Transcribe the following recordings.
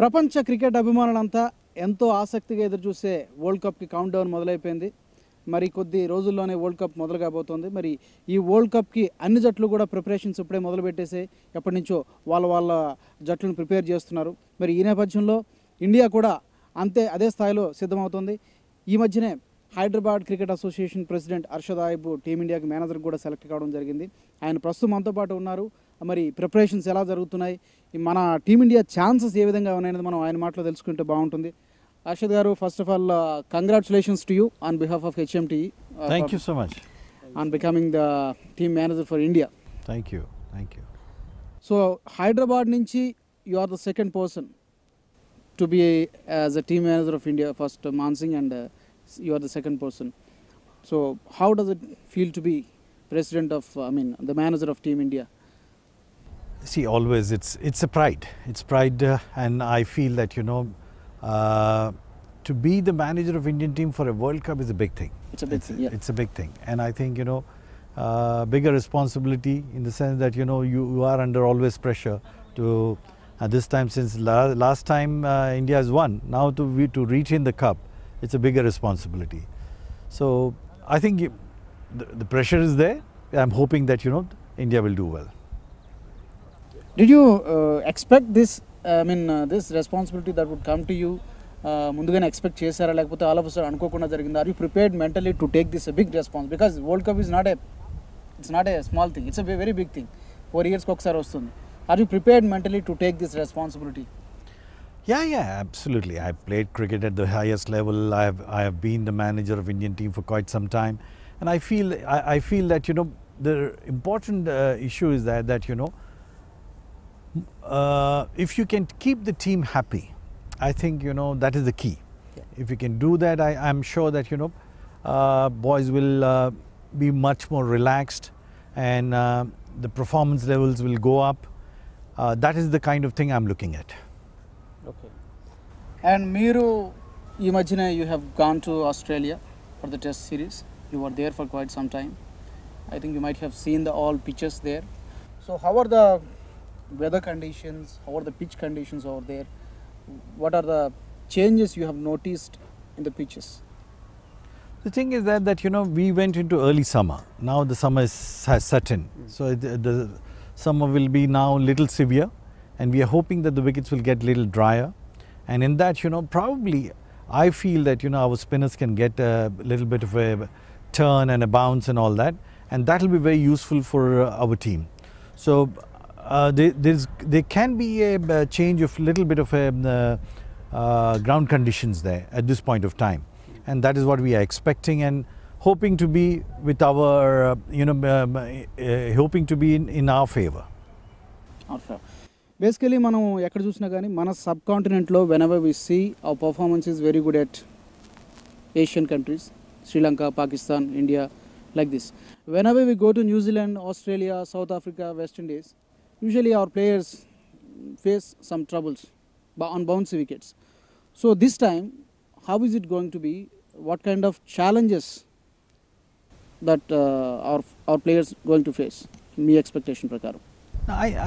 ప్రపంచ క్రికెట్ అభిమానులంతా ఎంతో ఆసక్తిగా ఎదురుచూసే వరల్డ్ కప్కి కౌంట్ డౌన్ మొదలైపోయింది. మరి కొద్ది రోజుల్లోనే వరల్డ్ కప్ మొదలు కాబోతోంది. మరి ఈ వరల్డ్ కప్కి అన్ని జట్లు కూడా ప్రిపరేషన్స్ ఇప్పుడే మొదలుపెట్టేసి ఎప్పటి నుంచో వాళ్ళ జట్లను ప్రిపేర్ చేస్తున్నారు. మరి ఈ నేపథ్యంలో ఇండియా కూడా అదే స్థాయిలో సిద్ధమవుతుంది. ఈ మధ్యనే Hyderabad cricket association president Arshad Ayub టీమిండియాకి మేనేజర్ కూడా సెలెక్ట్ కావడం జరిగింది. ఆయన ప్రస్తుతం మనతో పాటు ఉన్నారు. మరి ప్రిపరేషన్స్ ఎలా జరుగుతున్నాయి, మన టీమిండియా ఛాన్సెస్ ఏ విధంగా ఉన్నాయనేది మనం ఆయన మాటలో తెలుసుకుంటే బాగుంటుంది. అర్షద్ గారు, first of all congratulations to you on behalf of HMT. Thank you so much. On becoming the team manager for India. Thank you. So Hyderabad నుంచి you are the second person to be as a team manager of India. First Mansingh and you are the second person. So how does it feel to be president of, the manager of Team India? See, always it's a pride. It's pride, and I feel that to be the manager of Indian team for a World Cup is a big thing. It's a big thing. Yeah. It's a big thing, and I think bigger responsibility in the sense that you are under always pressure to. This time, since last time India has won, now to retain the cup, it's a bigger responsibility. So I think the pressure is there. I'm hoping that India will do well. Did you expect this? This responsibility that would come to you. ముందుగానే expect చేశారా, లేకపోతే all of a sudden అనుకోకుండా జరిగిందా? Are you prepared mentally to take this big response? Because world cup it's not a small thing, it's a very big thing. 4 years ఒకసారి వస్తుంది. ఆర్ you prepared mentally to take దిస్ రెస్పాన్సిబిలిటీ? Yeah, absolutely. I played cricket at the highest level. I have been the manager of Indian team for quite some time, and I feel that the important issue is that if you can keep the team happy, I think that is the key. Yeah. If you can do that, I'm sure that boys will be much more relaxed, and the performance levels will go up. That is the kind of thing I'm looking at. Okay. And Meeru, ఈ మధ్యన you have gone to Australia for the test series. You were there for quite some time. I think you might have seen all pitches there. So how are the weather conditions? How are the pitch conditions over there? What are the changes you have noticed in the pitches? The thing is that we went into early summer. Now the summer has set in. So the summer will be now a little severe, and we are hoping that the wickets will get a little drier. And in that, probably I feel that our spinners can get a little bit of a turn and a bounce and all that, and that will be very useful for our team. So there can be a change of little bit of ground conditions there at this point of time, and that is what we are expecting and hoping to be with our hoping to be in our favor. Basically మనం ఎక్కడ చూసినా కానీ మన sub కాంటినెంట్లో whenever we see our performance is very good at Asian countries, Sri Lanka, Pakistan, India, like this. Whenever we go to New Zealand, Australia, South Africa, West Indies, usually our players face some troubles on bouncy wickets. So this time, how is it going to be? What kind of challenges that our players going to face? Me expectation prakaram.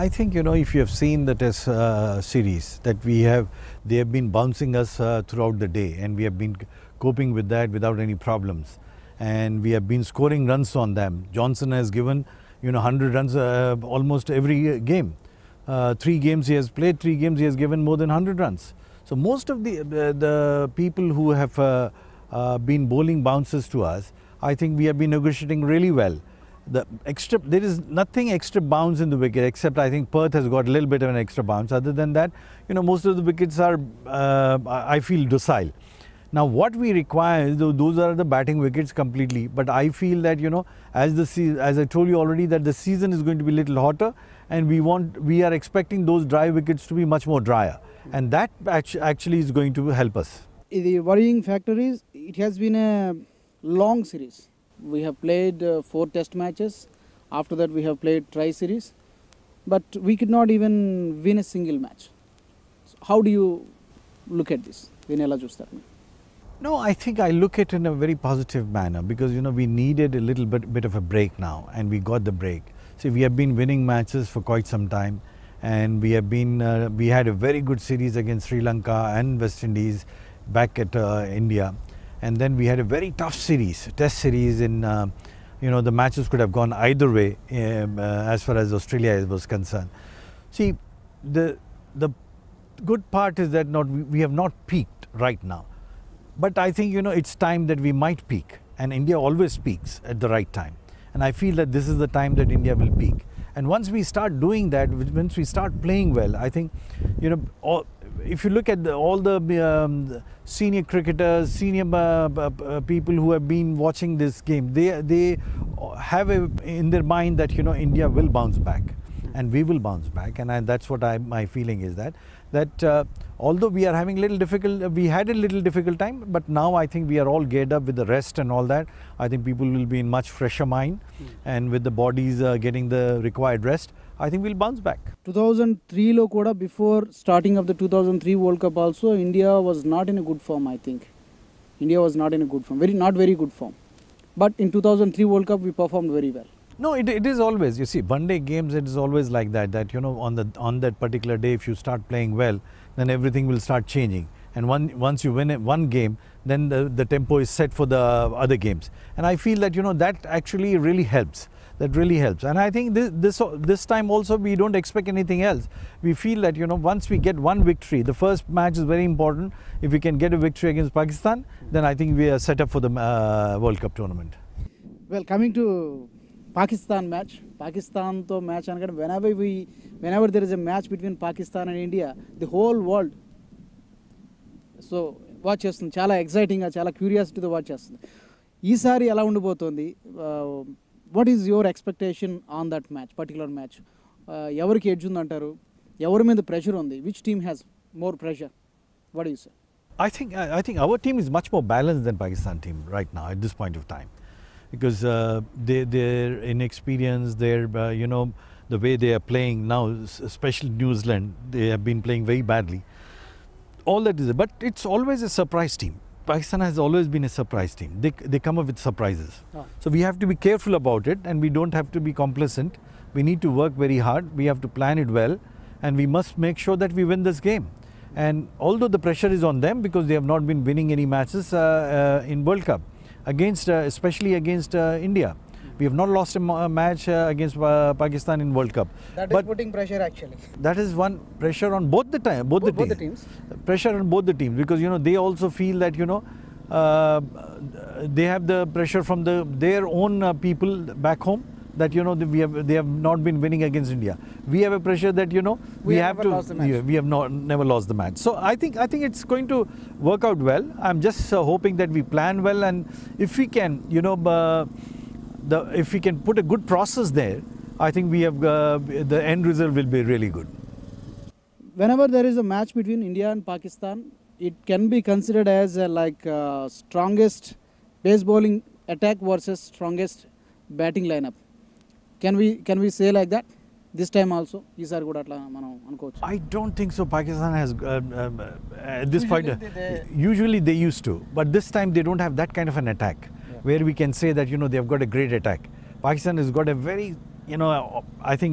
I think if you have seen the test series that they have been bouncing us throughout the day, and we have been coping with that without any problems, and we have been scoring runs on them. Johnson has given 100 runs almost every game. 3 games he has played, 3 games he has given more than 100 runs. So most of the people who have been bowling bounces to us, I think we have been negotiating really well. There is nothing extra bounce in the wicket, except I think Perth has got a little bit of an extra bounce. Other than that, most of the wickets are, I feel, docile. Now what we require is those are the batting wickets completely. But I feel that as I told you already, that the season is going to be a little hotter, and we are expecting those dry wickets to be much more drier, and that actually is going to help us. The worrying factor is it has been a long series. We have played 4 test matches. After that we have played tri-series, but we could not even win a single match. So how do you look at this? Vinela Justar. No, I think I look at it in a very positive manner, because we needed a little bit of a break now, and we got the break. So we have been winning matches for quite some time, and we have been we had a very good series against Sri Lanka and West Indies back at India, and then we had a very tough series, test series in the matches could have gone either way as far as Australia was concerned. See, the good part is that we have not peaked right now, but I think it's time that we might peak, and India always peaks at the right time, and I feel that this is the time that India will peak. And once we start doing that, once we start playing well, I think if you look at all the senior cricketers, senior people who have been watching this game, they have in their mind that India will bounce back, and we will bounce back, and that's what my feeling is that although we are having we had a little difficult time, but now I think we are all geared up with the rest and all that. I think people will be in much fresher mind, and with the bodies getting the required rest, I think we'll bounce back. 2003 lo kuda, before starting of the 2003 World Cup also, India was not in a good form. I think India was not in a good form, not very good form. But in 2003 World Cup we performed very well. No, it is always, you see, one-day games, it is always like that on that particular day, if you start playing well, then everything will start changing. And once you win one game, then the tempo is set for the other games. And I feel that, that actually really helps. That really helps. And I think this time also we don't expect anything else. We feel that, once we get one victory, the first match is very important. If we can get a victory against Pakistan, then I think we are set up for the World Cup tournament. Well, coming to Pakistan match to match, and whenever there is a match between Pakistan and India, the whole world so watch చేస్తుంది, చాలా ఎక్సైటింగ్గా, చాలా క్యూరియాసిటీతో watch చేస్తుంది. ఈసారి ఎలా ఉండబోతోంది? What is your expectation on that match, particular match? ఎవరికి edge ఉందంటారు? ఎవరి మీద ప్రెషర్ ఉంది? Which team has more pressure? What you say? I think our team is much more balanced than Pakistan team right now at this point of time, because their inexperience, their the way they are playing now, especially New Zealand, they have been playing very badly. All that is, but it's always a surprise team. Pakistan has always been a surprise team. They come up with surprises. Oh. So we have to be careful about it, and we don't have to be complacent. We need to work very hard. We have to plan it well, and we must make sure that we win this game. And although the pressure is on them because they have not been winning any matches in World Cup, especially against India. We have not lost a match against Pakistan in World Cup. That is putting pressure actually. That is one pressure on both the teams. Pressure on both the teams, because they also feel that they have the pressure from their own people back home, that they have not been winning against India. We have a pressure that we have never lost the match. So I think it's going to work out well. I'm just hoping that we plan well, and if we can if we can put a good process there, I think we have the end result will be really good. Whenever there is a match between India and Pakistan, it can be considered as strongest pace bowling attack versus strongest batting lineup. Can we say like that this time also? Isari kuda atla manam anukochu. I don't think so. Pakistan has at this point. Usually they used to, but this time they don't have that kind of an attack, where we can say that they have got a great attack. Pakistan has got a very I think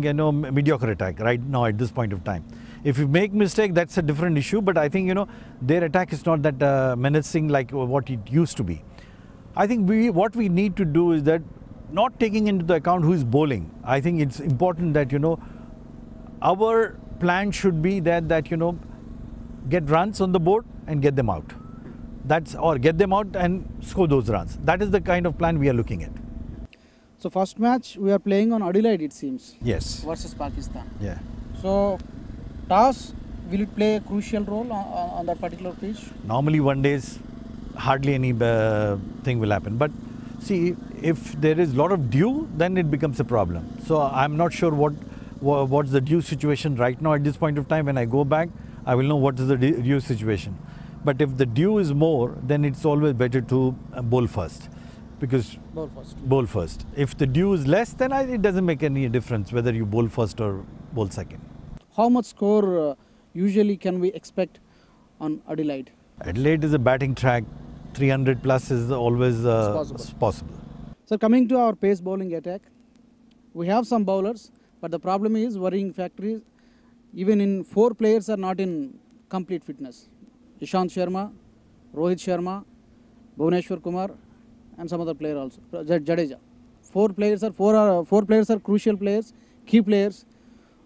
mediocre attack right now at this point of time. If you make mistake, that's a different issue, but I think their attack is not that menacing like what it used to be. I think what we need to do is that, not taking into the account who is bowling, I think it's important that our plan should be that get runs on the board and get them out. Or get them out and score those runs. That is the kind of plan we are looking at. So first match we are playing on Adelaide, it seems. Yes. Versus Pakistan. Yeah. So toss, will it play a crucial role on that particular pitch? Normally one days hardly any thing will happen, but see, if there is a lot of dew, then it becomes a problem. So I'm not sure what's the dew situation right now at this point of time. When I go back, I will know what is the dew situation. But if the dew is more, then it's always better to bowl first. Bowl first. If the dew is less, then it doesn't make any difference whether you bowl first or bowl second. How much score usually can we expect on Adelaide? Adelaide is a batting track. 300 plus is always possible. So coming to our pace bowling attack, we have some bowlers, but the problem is worrying factor is even in 4 players are not in complete fitness. Ishant Sharma, Rohit Sharma, Bhuvneshwar Kumar, and some other player also, Jadeja. 4 players are crucial players, key players.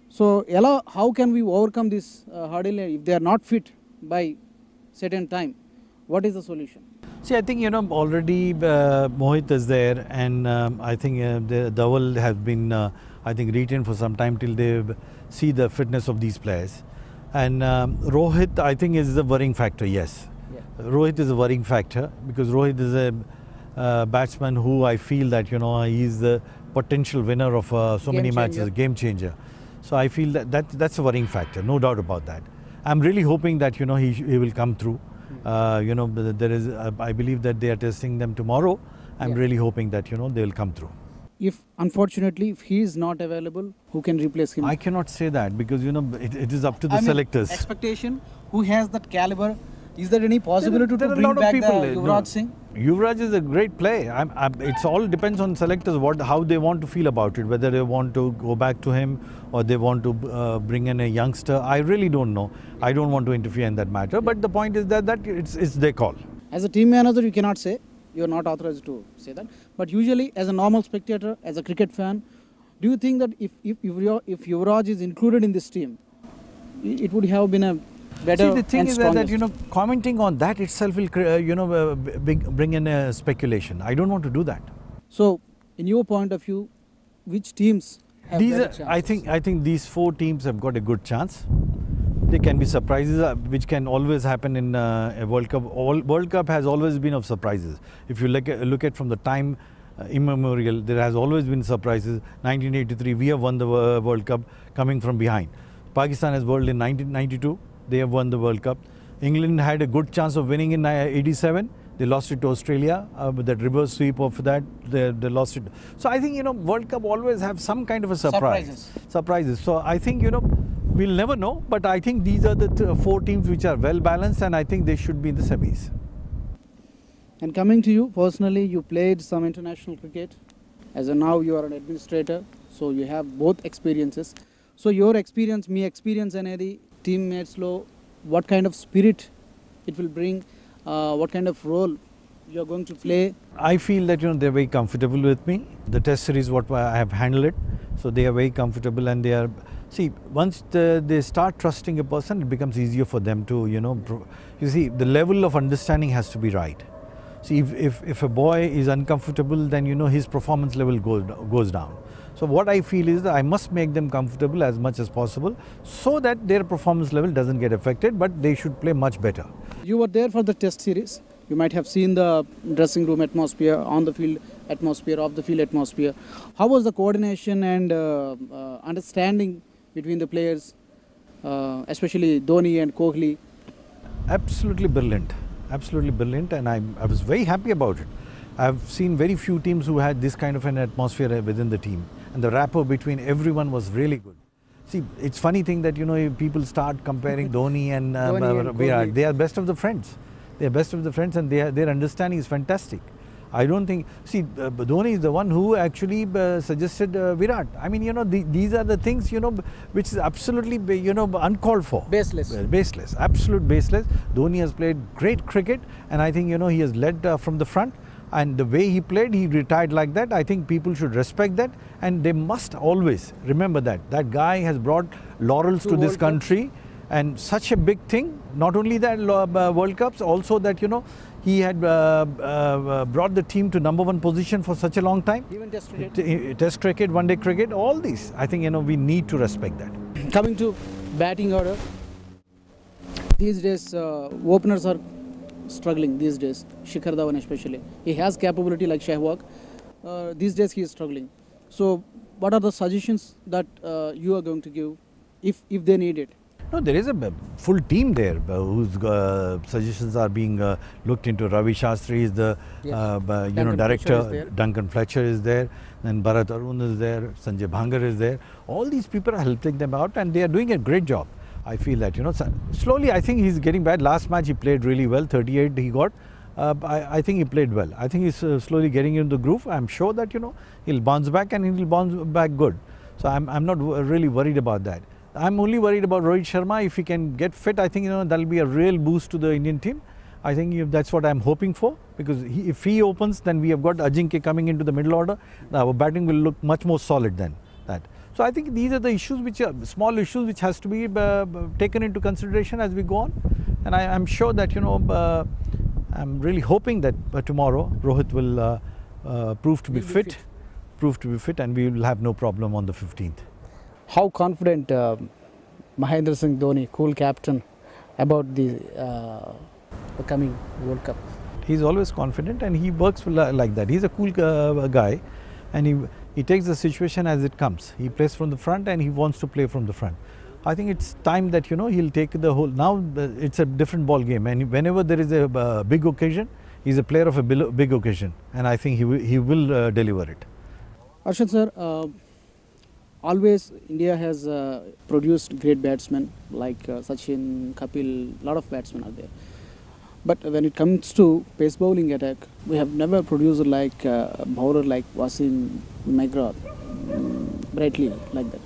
So how can we overcome this hurdle if they are not fit by certain time? What is the solution? See, I think, you know, already Mohit is there, and I think the Dhaval has been, I think, retained for some time till they see the fitness of these players. And Rohit, I think, is the worrying factor, yes. Yeah. Rohit is a worrying factor because Rohit is a batsman who I feel that, you know, he is the potential winner of so many matches, a game changer. So I feel that's a worrying factor, no doubt about that. I'm really hoping that, you know, he will come through. You know, there is, I believe that they are testing them tomorrow. I'm really hoping that, you know, they will come through. If unfortunately, if he is not available, who can replace him? I cannot say that because, you know, it is up to the selectors. Expectation, who has that caliber? Is there any possibility There to are a bring lot of back people, the Yuvraj Singh? Yuvraj is a great player. It's all depends on selectors how they want to feel about it. Whether they want to go back to him or they want to bring in a youngster. I really don't know. I don't want to interfere in that matter. But the point is that it's their call. As a team manager, you cannot say. You are not authorized to say that. But usually, as a normal spectator, as a cricket fan, do you think that if Yuvraj is included in this team, it would have been a better? See, the thing and is that, you know, commenting on that itself will, you know, bring in a speculation. I don't want to do that. So, in your point of view, which teams have better chances? I think these 4 teams have got a good chance. There can be surprises, which can always happen in a World Cup. World Cup has always been of surprises. If you look at from the time immemorial, there has always been surprises. 1983, we have won the World Cup coming from behind. Pakistan has won in 1992. They have won the World Cup. England had a good chance of winning in 87. They lost it to Australia with that reverse sweep of that. They lost it. So I think, you know, World Cup always have some kind of a surprise. Surprises. So I think, you know, we'll never know. But I think these are the 4 teams which are well balanced, and I think they should be in the semis. And coming to you personally, you played some international cricket. Now you are an administrator, so you have both experiences. So your experience, me experience anedi teammates lo, what kind of spirit it will bring, what kind of role you are going to play? I feel that, you know, they're very comfortable with me. The test series, what I have handled it, so they are very comfortable, and they are. See, once they start trusting a person, it becomes easier for them to, you know. You see, the level of understanding has to be right. See, if a boy is uncomfortable, then, you know, his performance level goes down. So what I feel is that I must make them comfortable as much as possible so that their performance level doesn't get affected, but they should play much better. You were there for the test series. You might have seen the dressing room atmosphere, on the field atmosphere, off the field atmosphere. How was the coordination and understanding between the players, especially Dhoni and Kohli? Absolutely brilliant. Absolutely brilliant, and I was very happy about it. I've seen very few teams who had this kind of an atmosphere within the team, and the rapport between everyone was really good. See, it's funny thing that, you know, people start comparing Dhoni and Virat. They are best of the friends. They are best of the friends, and their understanding is fantastic. I don't think. See, Dhoni is the one who actually suggested Virat. I mean, you know, these are the things, you know, which is absolutely, you know, uncalled for. Baseless. Baseless. Absolute baseless. Dhoni has played great cricket, and I think, you know, he has led from the front. And the way he played, he retired like that. I think people should respect that, and they must always remember that. That guy has brought laurels to this country, and such a big thing. Not only that, World Cups, also that, you know, he had brought the team to #1 position for such a long time. Even test cricket. Test cricket, one-day cricket, all these. I think, you know, we need to respect that. Coming to batting order, these days openers are struggling these days. Shikhar Dhawan especially. He has capability like Sehwag. These days he is struggling. So what are the suggestions that you are going to give if they need it? No, there is a full team there whose suggestions are being looked into. Ravi Shastri is the director. Duncan Fletcher is there. Then Bharat Arun is there. Sanjay Bhangar is there. All these people are helping them out, and they are doing a great job. I feel that, you know, slowly I think he's getting bad. Last match he played really well, 38 he got. I think he played well. I think he's slowly getting into the groove. I'm sure that, you know, he'll bounce back, and he'll bounce back good. So I'm not really worried about that. I'm only worried about Rohit Sharma. If he can get fit, I think that'll be a real boost to the Indian team. I think that's what I'm hoping for, because if he opens, then we have got Ajinkya coming into the middle order. Our batting will look much more solid than that. So I think these are the issues, which are small issues, which has to be taken into consideration as we go on. And I'm sure that I'm really hoping that tomorrow Rohit will prove to be fit, and we will have no problem on the 15th. How confident Mahendra Singh Dhoni, cool captain, about the coming World Cup? He's always confident, and he works like that. He's a cool guy, and he takes the situation as it comes. He plays from the front, and he wants to play from the front. I think it's time that he'll take the whole. Now it's a different ball game, and whenever there is a big occasion, he's a player of a big occasion, and I think he will deliver it. Arshad sir, always India has produced great batsmen like Sachin, Kapil, lot of batsmen are there. But when it comes to pace bowling attack, we have never produced like a bowler like Wasim, McGrath, Braitley, like that.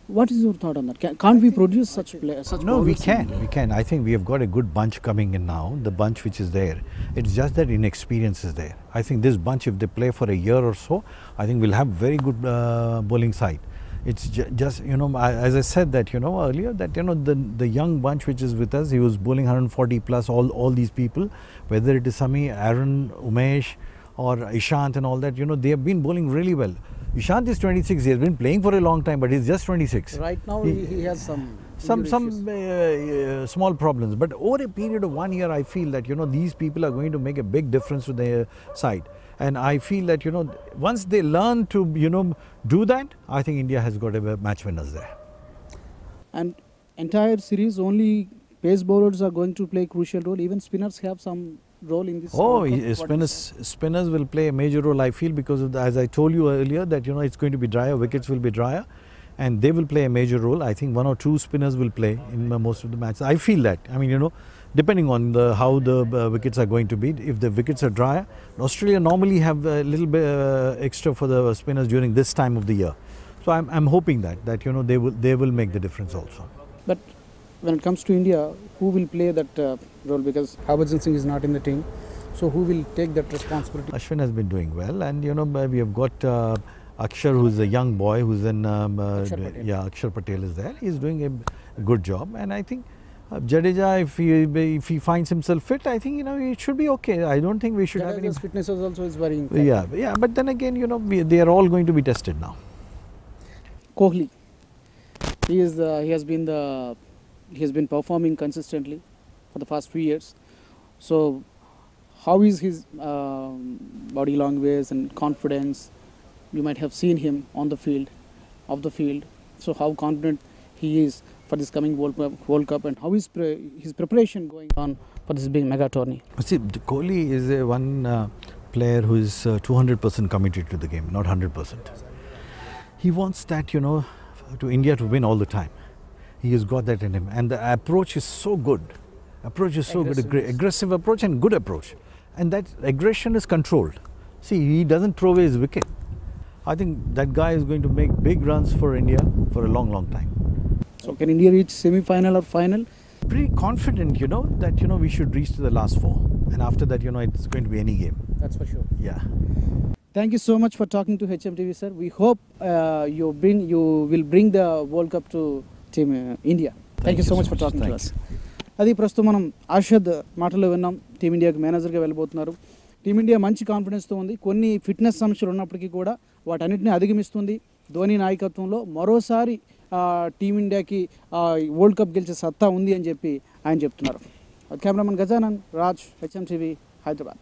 What is your thought on that? Can't we produce such players? No, we can. I think we have got a good bunch coming in now, the bunch which is there. It's just that inexperience is there. I think this bunch, if they play for a year or so, I think we'll have very good bowling side. It's just, as I said that, earlier, that, the young bunch which is with us, he was bowling 140 plus, all these people, whether it is Sami, Aaron, Umesh or Ishant and all that, they have been bowling really well. Ishant is 26, he has been playing for a long time, but he's just 26. Right now he has some small problems, but over a period of 1 year, I feel that, these people are going to make a big difference to their side. And I feel that, once they learn to, do that, I think India has got a match winners there. And entire series, only pace bowlers are going to play crucial role. Even spinners have some role in this. Oh, spinners will play a major role, I feel, because of as I told you earlier, that, it's going to be drier, wickets will be drier, and they will play a major role. I think 1 or 2 spinners will play in most of the matches. I feel that. I mean, depending on how the wickets are going to be. If the wickets are drier, Australia normally have a little bit extra for the spinners during this time of the year. So I'm hoping that they will make the difference also. But when it comes to India, who will play that role? Because Harbhajan Singh is not in the team, so who will take that responsibility? Ashwin has been doing well, and we have got Akshar, who's a young boy, who's in Akshar Patel is there. He's doing a good job, and I think Jadeja, if he finds himself fit, I think it should be okay. I don't think we should have any. Fitness also is very important. Yeah. But then again, they are all going to be tested now. Kohli, he has been performing consistently for the past few years. So, how is his body language and confidence? You might have seen him on the field, off the field. So, how confident he is for this coming World Cup, and how is his preparation going on for this big mega tourney? See, Kohli is one player who is 200% committed to the game, not 100%. He wants that, to India to win all the time. He has got that in him, and the approach is so good. Aggressive approach and good approach, and that aggression is controlled. See, he doesn't throw away his wicket. I think that guy is going to make big runs for India for a long, long time. So, can India reach semi-final or final? Pretty confident, that we should reach to the last 4, and after that, it's going to be any game. That's for sure. Yeah. Thank you so much for talking to HMTV, sir. We hope you will bring the World Cup to Team India. Thank you so much for talking to us. అది ప్రస్తుతం మనం ఆర్షద్ మాటల్లో విన్నాం. టీమిండియాకి మేనేజర్గా వెళ్ళబోతున్నారు. Team India మంచి కాన్ఫిడెన్స్తో ఉంది. కొన్ని fitness సమస్యలు ఉన్నప్పటికీ కూడా వాటన్నిటిని అధిగమిస్తుంది. ధోని నాయకత్వంలో మరోసారి టీమిండియాకి వరల్డ్ కప్ గెలిచే సత్తా ఉంది అని చెప్పి ఆయన చెప్తున్నారు. Cameraman Gajanan Raj, HMTV, Hyderabad.